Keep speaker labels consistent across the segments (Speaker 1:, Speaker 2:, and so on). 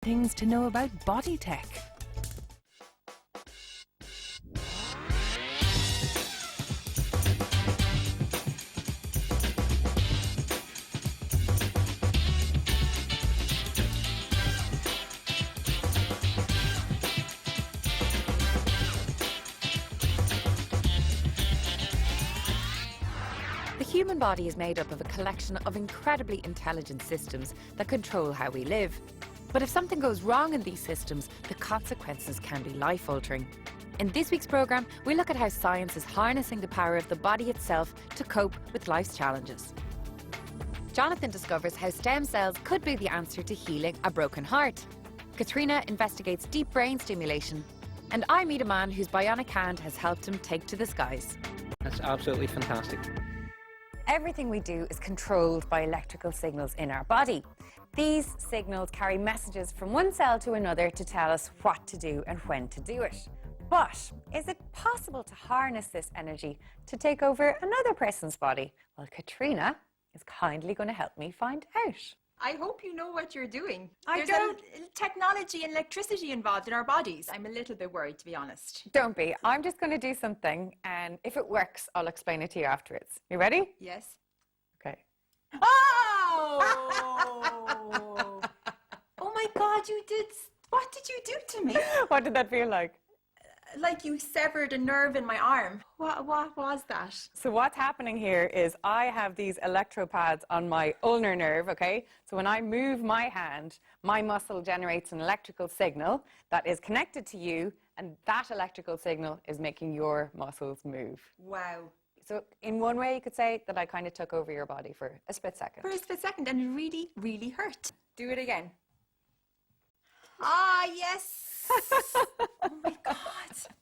Speaker 1: things to know about body tech.
Speaker 2: The human body is made up of a collection of incredibly intelligent systems that control how we live. But if something goes wrong in these systems, the consequences can be life-altering. In this week's programme, we look at how science is harnessing the power of the body itself to cope with life's challenges. Jonathan discovers how stem cells could be the answer to healing a broken heart. Katrina investigates deep brain stimulation. And I meet a man whose bionic hand has helped him take to the skies.
Speaker 3: That's absolutely fantastic.
Speaker 2: Everything we do is controlled by electrical signals in our body. These signals carry messages from one cell to another to tell us what to do and when to do it. But is it possible to harness this energy to take over another person's body? Well, Katrina is kindly going to help me find out.
Speaker 4: I hope you know what you're doing.
Speaker 2: I
Speaker 4: There's
Speaker 2: don't.
Speaker 4: Technology and electricity involved in our bodies. I'm a little bit worried, to be honest.
Speaker 2: Don't be. I'm just going to do something, and if it works, I'll explain it to you afterwards. You ready?
Speaker 4: Yes.
Speaker 2: Okay.
Speaker 4: Oh! Oh my God, you did... What did you do to me?
Speaker 2: What did that feel like?
Speaker 4: Like you severed a nerve in my arm. What was that?
Speaker 2: So what's happening here is I have these electropads on my ulnar nerve, okay? So when I move my hand, my muscle generates an electrical signal that is connected to you, and that electrical signal is making your muscles move.
Speaker 4: Wow.
Speaker 2: So in one way, you could say that I kind of took over your body for a split second.
Speaker 4: For a split second, and it really, really hurt.
Speaker 2: Do it again.
Speaker 4: Ah, yes. Oh my God,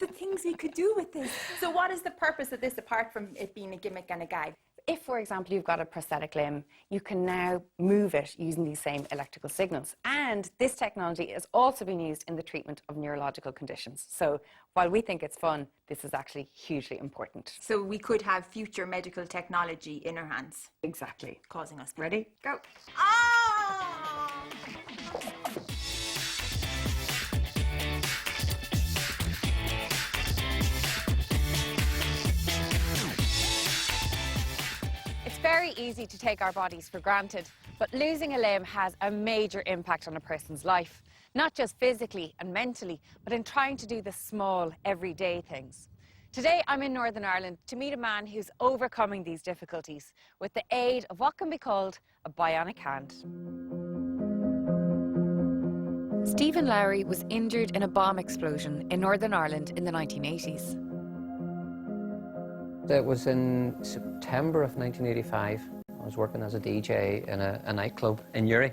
Speaker 4: the things we could do with this. So what is the purpose of this apart from it being a gimmick and a gag?
Speaker 2: If, for example, you've got a prosthetic limb, you can now move it using these same electrical signals. And this technology has also been used in the treatment of neurological conditions. So while we think it's fun, this is actually hugely important.
Speaker 4: So we could have future medical technology in our hands.
Speaker 2: Exactly.
Speaker 4: Causing us pain.
Speaker 2: Ready? Go.
Speaker 4: Ah!
Speaker 2: It's very easy to take our bodies for granted, but losing a limb has a major impact on a person's life, not just physically and mentally, but in trying to do the small, everyday things. Today, I'm in Northern Ireland to meet a man who's overcoming these difficulties with the aid of what can be called a bionic hand. Stephen Lowry was injured in a bomb explosion in Northern Ireland in the 1980s.
Speaker 3: It was in September of 1985. I was working as a DJ in a nightclub in Lowry,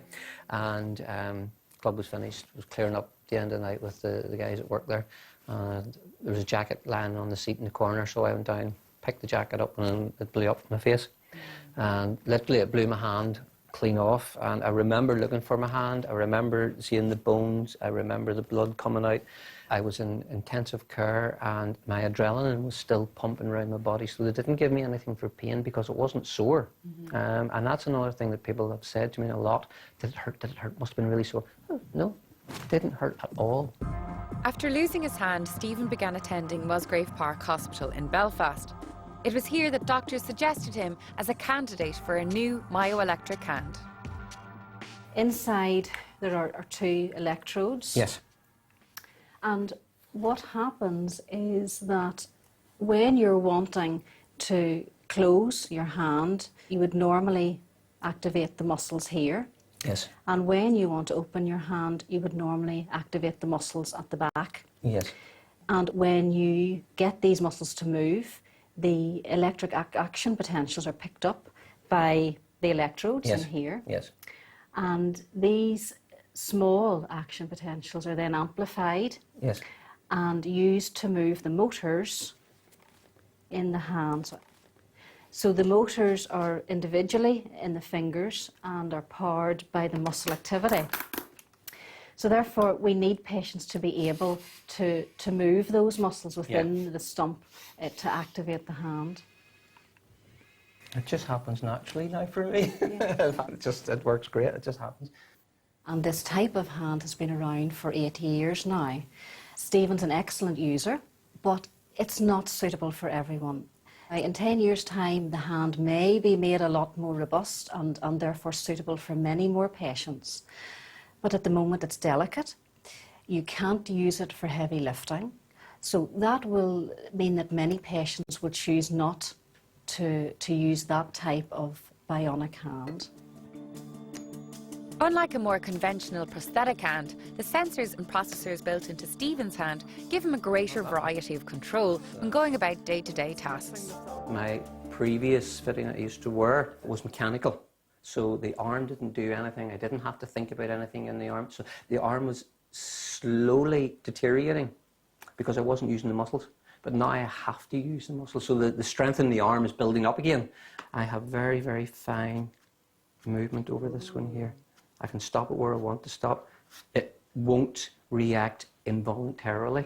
Speaker 3: and the club was finished. It was clearing up at the end of the night with the guys that worked there. There was a jacket lying on the seat in the corner, so I went down, picked the jacket up, and it blew up in my face. And literally it blew my hand clean off, and I remember looking for my hand. I remember seeing the bones. I remember the blood coming out. I was in intensive care, and my adrenaline was still pumping around my body, so they didn't give me anything for pain because it wasn't sore. And that's another thing that people have said to me a lot. Did it hurt? Did it hurt? Must have been really sore. Oh, no, it didn't hurt at all.
Speaker 2: After losing his hand, Stephen began attending Musgrave Park Hospital in Belfast. It was here that doctors suggested him as a candidate for a new myoelectric hand.
Speaker 5: Inside there are two electrodes.
Speaker 3: Yes.
Speaker 5: And what happens is that when you're wanting to close your hand, you would normally activate the muscles here.
Speaker 3: Yes.
Speaker 5: And when you want to open your hand, you would normally activate the muscles at the back.
Speaker 3: Yes.
Speaker 5: And when you get these muscles to move, the electric action potentials are picked up by the electrodes in here.
Speaker 3: Yes.
Speaker 5: And these small action potentials are then amplified
Speaker 3: Yes.
Speaker 5: and used to move the motors in the hands. So the motors are individually in the fingers and are powered by the muscle activity. So therefore we need patients to be able to move those muscles within the stump to activate the hand.
Speaker 3: It just happens naturally now for me. It works great, it just happens.
Speaker 5: And this type of hand has been around for 80 years now. Stephen's an excellent user, but it's not suitable for everyone. In 10 years' time, the hand may be made a lot more robust and therefore suitable for many more patients. But at the moment, it's delicate. You can't use it for heavy lifting. So that will mean that many patients would choose not to use that type of bionic hand.
Speaker 2: Unlike a more conventional prosthetic hand, the sensors and processors built into Stephen's hand give him a greater variety of control when going about day-to-day tasks.
Speaker 3: My previous fitting I used to wear was mechanical, so the arm didn't do anything. I didn't have to think about anything in the arm, so the arm was slowly deteriorating because I wasn't using the muscles. But now I have to use the muscles, so the strength in the arm is building up again. I have very, very fine movement over this one here. I can stop it where I want to stop. It won't react involuntarily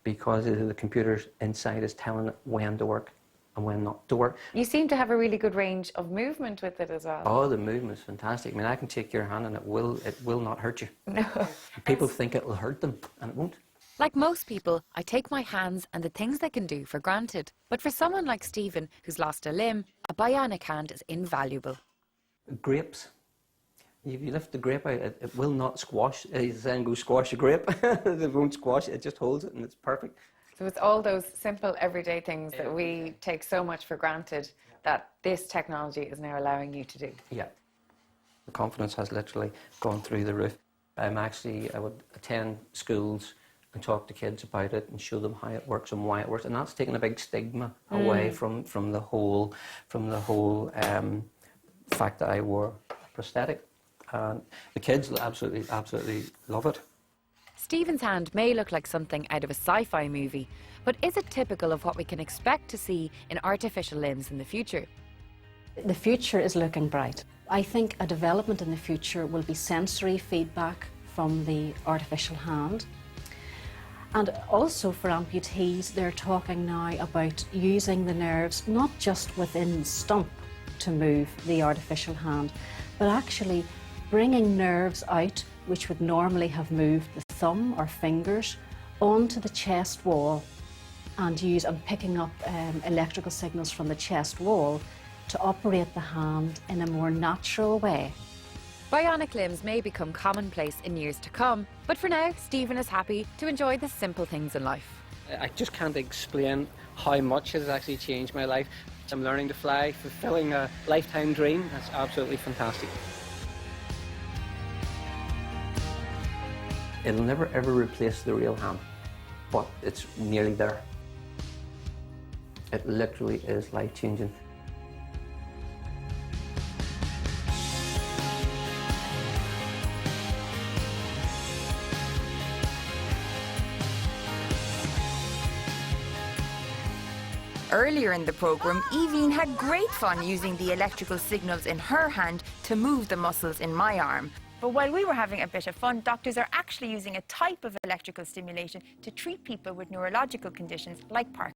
Speaker 3: because the computer inside is telling it when to work and when not to work.
Speaker 2: You seem to have a really good range of movement with it as well.
Speaker 3: Oh, the movement is fantastic. I mean, I can take your hand and it will not hurt you.
Speaker 2: No.
Speaker 3: People think it will hurt them, and it won't.
Speaker 2: Like most people, I take my hands and the things they can do for granted. But for someone like Stephen, who's lost a limb, a bionic hand is invaluable.
Speaker 3: Grapes. If you lift the grape out, it will not squash. Then go squash a grape. It won't squash. It just holds it, and it's perfect.
Speaker 2: So it's all those simple everyday things that we take so much for granted that this technology is now allowing you to do.
Speaker 3: Yeah. The confidence has literally gone through the roof. I would attend schools and talk to kids about it and show them how it works and why it works, and that's taken a big stigma away from the whole fact that I wore a prosthetic. And the kids absolutely love it.
Speaker 2: Stephen's hand may look like something out of a sci-fi movie, but is it typical of what we can expect to see in artificial limbs in the future?
Speaker 5: The future is looking bright. I think a development in the future will be sensory feedback from the artificial hand. And also for amputees, they're talking now about using the nerves not just within the stump to move the artificial hand, but actually bringing nerves out which would normally have moved the thumb or fingers onto the chest wall and picking up electrical signals from the chest wall to operate the hand in a more natural way.
Speaker 2: Bionic limbs may become commonplace in years to come, but for now, Stephen is happy to enjoy the simple things in life.
Speaker 3: I just can't explain how much it has actually changed my life. I'm learning to fly, fulfilling a lifetime dream. That's absolutely fantastic. It'll never ever replace the real hand, but it's nearly there. It literally is life-changing.
Speaker 4: Earlier in the programme, Evine had great fun using the electrical signals in her hand to move the muscles in my arm. But while we were having a bit of fun, doctors are actually using a type of electrical stimulation to treat people with neurological conditions like Parkinson's.